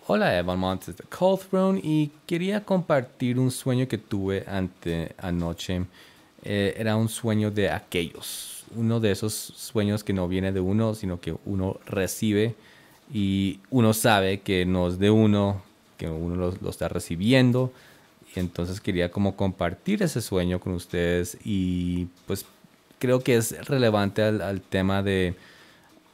Hola Evan Montes de Cold Throne y quería compartir un sueño que tuve anoche. Era un sueño de aquellos, uno de esos sueños que no viene de uno, sino que uno recibe y uno sabe que no es de uno, que uno lo está recibiendo. Y entonces quería como compartir ese sueño con ustedes y pues creo que es relevante al tema de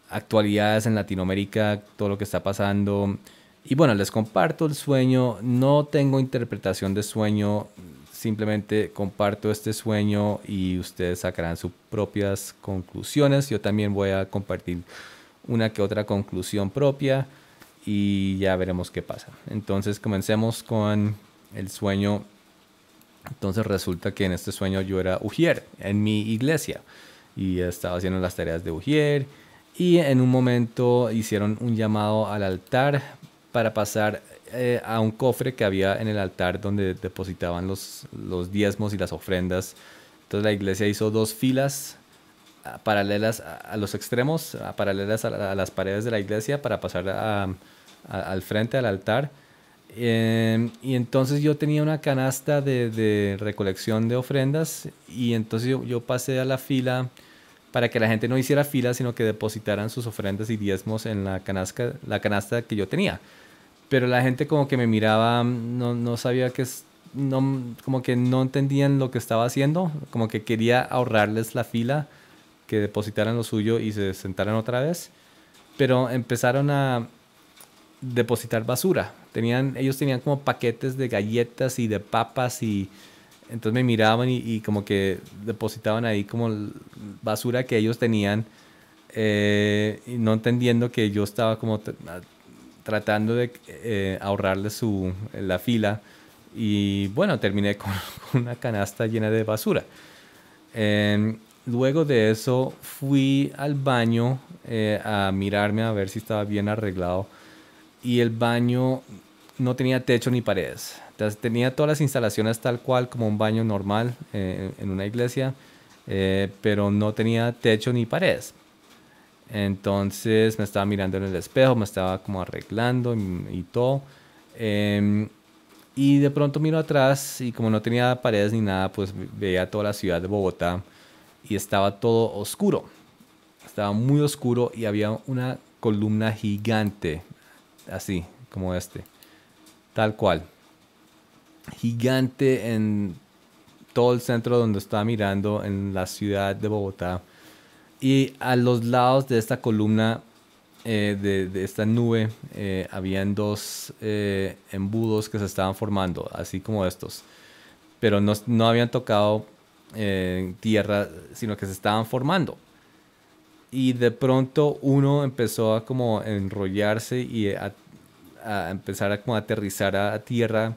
actualidades en Latinoamérica, todo lo que está pasando. Y bueno, les comparto el sueño, no tengo interpretación de sueño, simplemente comparto este sueño y ustedes sacarán sus propias conclusiones. Yo también voy a compartir una que otra conclusión propia y ya veremos qué pasa. Entonces comencemos con el sueño. Entonces resulta que en este sueño yo era ujier en mi iglesia y estaba haciendo las tareas de ujier y en un momento hicieron un llamado al altar para pasar a un cofre que había en el altar donde depositaban los diezmos y las ofrendas. Entonces la iglesia hizo dos filas paralelas a los extremos, paralelas a las paredes de la iglesia para pasar al frente al altar. Y entonces yo tenía una canasta de recolección de ofrendas y entonces yo pasé a la fila para que la gente no hiciera fila, sino que depositaran sus ofrendas y diezmos en la canasta que yo tenía. Pero la gente como que me miraba, no sabía no, como que no entendían lo que estaba haciendo, como que quería ahorrarles la fila, que depositaran lo suyo y se sentaran otra vez. Pero empezaron a depositar basura. Ellos tenían como paquetes de galletas y de papas y entonces me miraban y como que depositaban ahí como basura que ellos tenían, y no entendiendo que yo estaba como tratando de ahorrarles la fila y bueno, terminé con una canasta llena de basura. Luego de eso fui al baño a mirarme a ver si estaba bien arreglado y el baño no tenía techo ni paredes. Entonces, tenía todas las instalaciones tal cual como un baño normal en una iglesia, pero no tenía techo ni paredes. Entonces me estaba mirando en el espejo, me estaba como arreglando y todo. Em, y de pronto miro atrás y como no tenía paredes ni nada, pues veía toda la ciudad de Bogotá y estaba todo oscuro. Estaba muy oscuro y había una columna gigante, así como tal cual. Gigante en todo el centro donde estaba mirando en la ciudad de Bogotá. Y a los lados de esta columna, de esta nube, habían dos embudos que se estaban formando, así como estos. Pero no habían tocado tierra, sino que se estaban formando. Y de pronto uno empezó a como enrollarse y a empezar a como aterrizar a tierra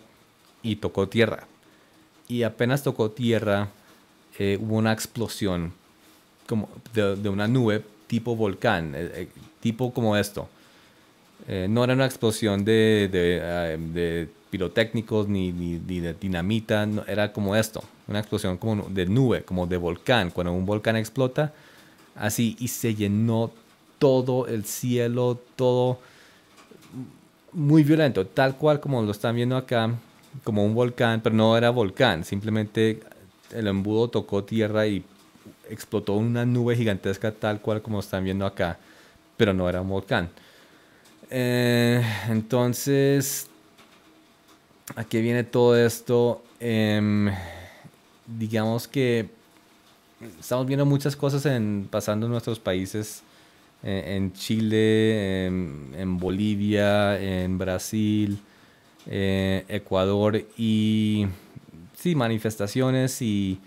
y tocó tierra. Y apenas tocó tierra, hubo una explosión como de una nube tipo volcán, tipo como esto. No era una explosión de pirotécnicos ni de dinamita, no, era como esto, una explosión como de nube, como de volcán, cuando un volcán explota, así, y se llenó todo el cielo, todo muy violento, tal cual como lo están viendo acá, como un volcán, pero no era volcán, simplemente el embudo tocó tierra y explotó una nube gigantesca tal cual como están viendo acá, pero no era un volcán. Entonces, ¿a qué viene todo esto? Digamos que estamos viendo muchas cosas pasando en nuestros países, en Chile, en Bolivia, en Brasil, Ecuador y sí, manifestaciones y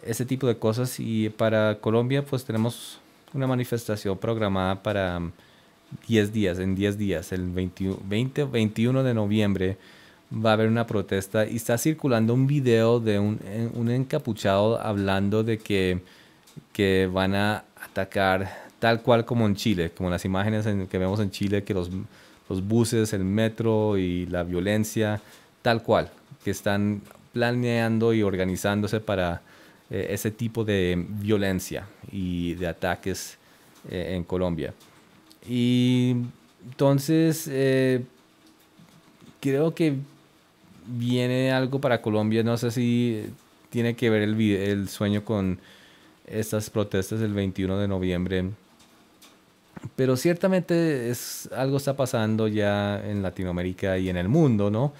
ese tipo de cosas. Y para Colombia, pues tenemos una manifestación programada para 10 días, en 10 días, el 21 de noviembre va a haber una protesta y está circulando un video de un encapuchado hablando de que van a atacar tal cual como en Chile, como las imágenes que vemos en Chile, que los buses, el metro y la violencia, tal cual, que están planeando y organizándose para ese tipo de violencia y de ataques en Colombia. Y entonces, creo que viene algo para Colombia. No sé si tiene que ver el sueño con estas protestas del 21 de noviembre. Pero ciertamente algo está pasando ya en Latinoamérica y en el mundo, ¿no?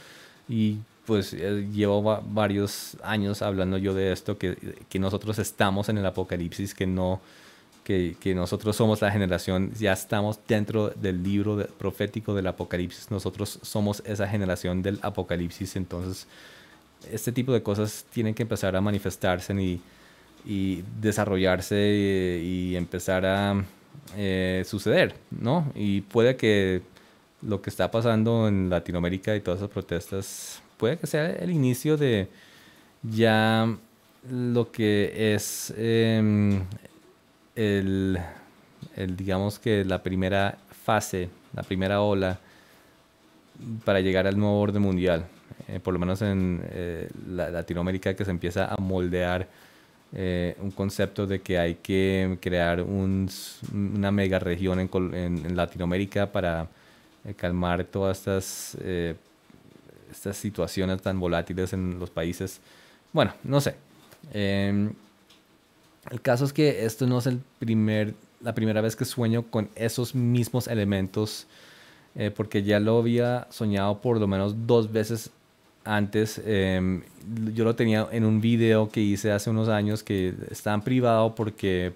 Y pues llevo varios años hablando yo de esto, que nosotros estamos en el apocalipsis, que nosotros somos la generación, ya estamos dentro del libro profético del apocalipsis, nosotros somos esa generación del apocalipsis. Entonces este tipo de cosas tienen que empezar a manifestarse y desarrollarse y empezar a suceder, ¿no? Y puede que lo que está pasando en Latinoamérica y todas esas protestas puede que sea el inicio de ya lo que es el, digamos que la primera fase, la primera ola para llegar al nuevo orden mundial. Por lo menos en Latinoamérica, que se empieza a moldear un concepto de que hay que crear una mega región en Latinoamérica para calmar todas estas situaciones tan volátiles en los países. Bueno, no sé. Eh, el caso es que esto no es la primera vez que sueño con esos mismos elementos, porque ya lo había soñado por lo menos dos veces antes. Yo lo tenía en un video que hice hace unos años que está en privado porque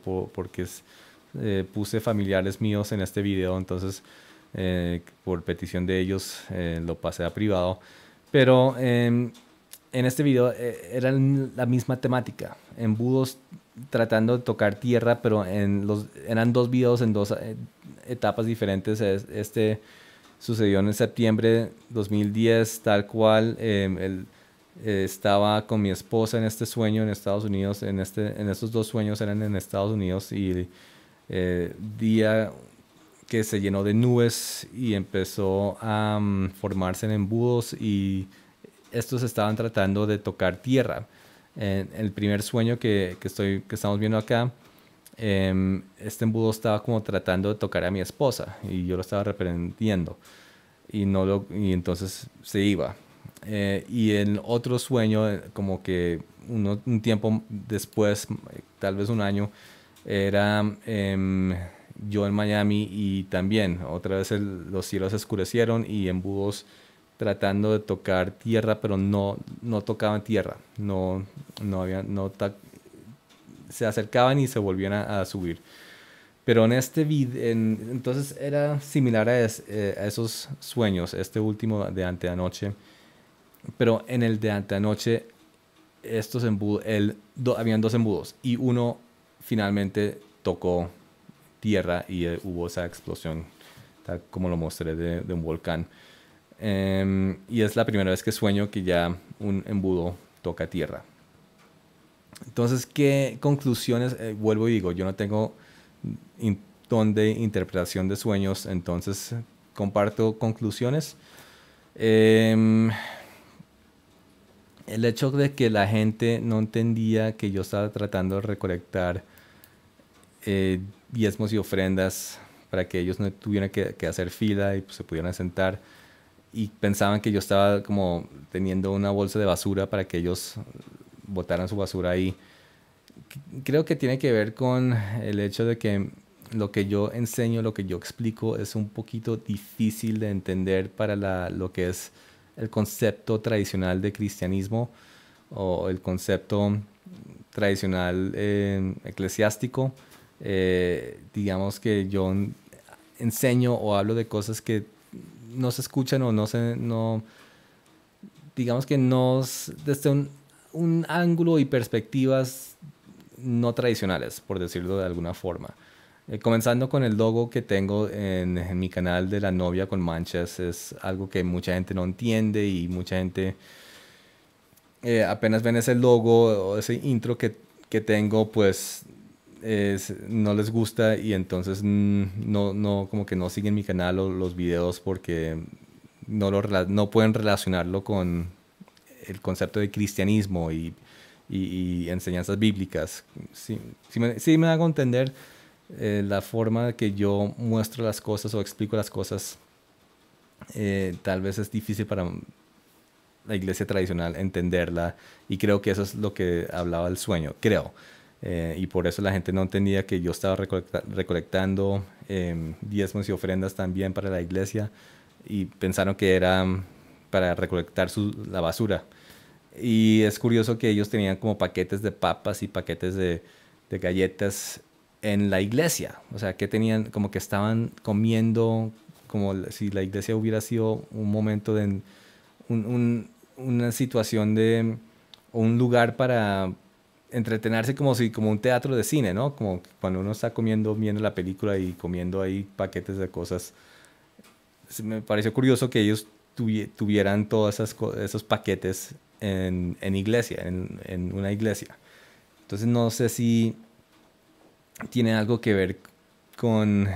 puse familiares míos en este video. Entonces por petición de ellos lo pasé a privado. Pero en este video era la misma temática, embudos tratando de tocar tierra, pero eran dos videos en dos etapas diferentes. Este sucedió en septiembre 2010, tal cual. Estaba con mi esposa en este sueño en Estados Unidos. En estos dos sueños eran en Estados Unidos, y día que se llenó de nubes y empezó a formarse en embudos, y estos estaban tratando de tocar tierra. En el primer sueño que estamos viendo acá, este embudo estaba como tratando de tocar a mi esposa y yo lo estaba reprendiendo, y entonces se iba. Y en otro sueño, como que un tiempo después, tal vez un año, era yo en Miami, y también otra vez los cielos se oscurecieron y embudos tratando de tocar tierra, pero no tocaban tierra, se acercaban y se volvían a subir. Pero en este video, entonces era similar a esos sueños, este último de anteanoche. Pero en el de anteanoche, estos embudos, habían dos embudos, y uno finalmente tocó tierra y hubo esa explosión, tal como lo mostré, de un volcán. Y es la primera vez que sueño que ya un embudo toca tierra. Entonces, ¿qué conclusiones? Vuelvo y digo, yo no tengo don de interpretación de sueños, entonces comparto conclusiones. El hecho de que la gente no entendía que yo estaba tratando de recolectar diezmos y ofrendas para que ellos no tuvieran que hacer fila y pues, se pudieran sentar, y pensaban que yo estaba como teniendo una bolsa de basura para que ellos botaran su basura ahí. Creo que tiene que ver con el hecho de que lo que yo enseño, lo que yo explico, es un poquito difícil de entender para lo que es el concepto tradicional de cristianismo, o el concepto tradicional eclesiástico. Digamos que yo enseño o hablo de cosas que no se escuchan, o digamos que no desde un ángulo y perspectivas no tradicionales, por decirlo de alguna forma. Comenzando con el logo que tengo en mi canal de la novia con manchas, es algo que mucha gente no entiende, y mucha gente apenas ven ese logo o ese intro que tengo, pues no les gusta, y entonces como que no siguen mi canal o los videos, porque no pueden relacionarlo con el concepto de cristianismo y enseñanzas bíblicas. Sí me hago entender la forma que yo muestro las cosas o explico las cosas. tal vez es difícil para la iglesia tradicional entenderla, y creo que eso es lo que hablaba el sueño, creo. Y por eso la gente no entendía que yo estaba recolectando diezmos y ofrendas también para la iglesia, y pensaron que era para recolectar la basura. Y es curioso que ellos tenían como paquetes de papas y paquetes de galletas en la iglesia. O sea, que tenían como que estaban comiendo como si la iglesia hubiera sido un momento de una situación de un lugar para entretenerse, como si como un teatro de cine, ¿no? Como cuando uno está comiendo, viendo la película y comiendo ahí paquetes de cosas. Me pareció curioso que ellos tuvieran todos esos paquetes en iglesia, en una iglesia. Entonces no sé si tiene algo que ver con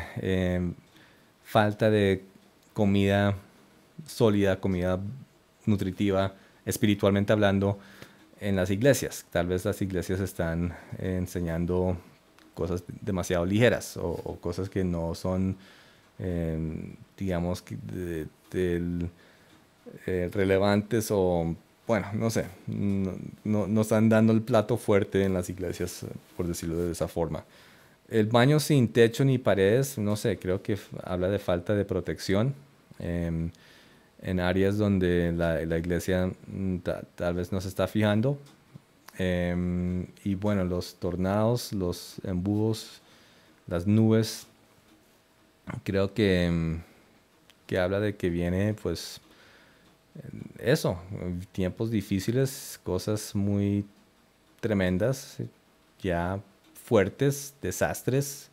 falta de comida sólida, comida nutritiva, espiritualmente hablando, en las iglesias. Tal vez las iglesias están enseñando cosas demasiado ligeras, o cosas que no son, digamos, relevantes, o bueno, no sé, no están dando el plato fuerte en las iglesias, por decirlo de esa forma. El baño sin techo ni paredes, no sé, creo que habla de falta de protección en áreas donde la iglesia tal vez no se está fijando. Y bueno, los tornados, los embudos, las nubes, creo que habla de que viene pues eso, tiempos difíciles, cosas muy tremendas, ya fuertes, desastres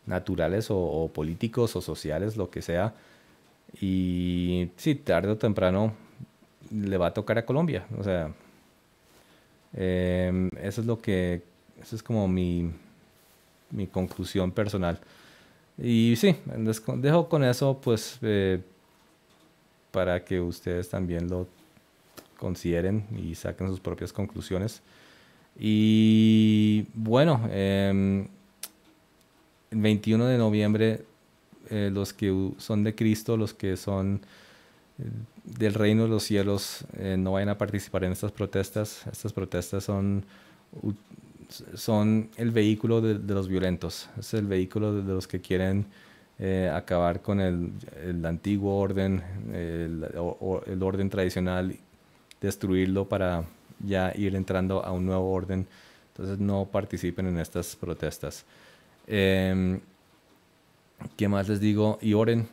naturales o políticos o sociales, lo que sea. Y sí, tarde o temprano le va a tocar a Colombia. O sea, eso es eso es como mi conclusión personal. Y sí, dejo con eso, pues, para que ustedes también lo consideren y saquen sus propias conclusiones. Y bueno, el 21 de noviembre, los que son de Cristo, los que son del reino de los cielos, no vayan a participar en estas protestas. Estas protestas son el vehículo de los violentos, es el vehículo de los que quieren acabar con el antiguo orden, el orden tradicional, destruirlo para ya ir entrando a un nuevo orden. Entonces no participen en estas protestas. ¿Qué más les digo? Y oren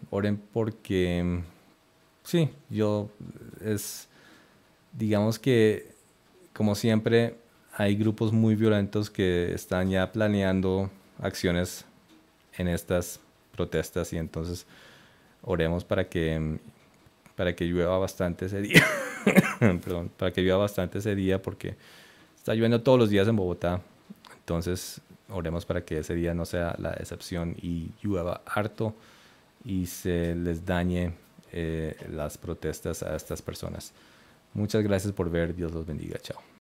porque sí, digamos que como siempre hay grupos muy violentos que están ya planeando acciones en estas protestas, y entonces oremos para que llueva bastante ese día. Perdón, para que llueva bastante ese día, porque está lloviendo todos los días en Bogotá. Entonces oremos para que ese día no sea la excepción y llueva harto y se les dañe las protestas a estas personas. Muchas gracias por ver. Dios los bendiga. Chao.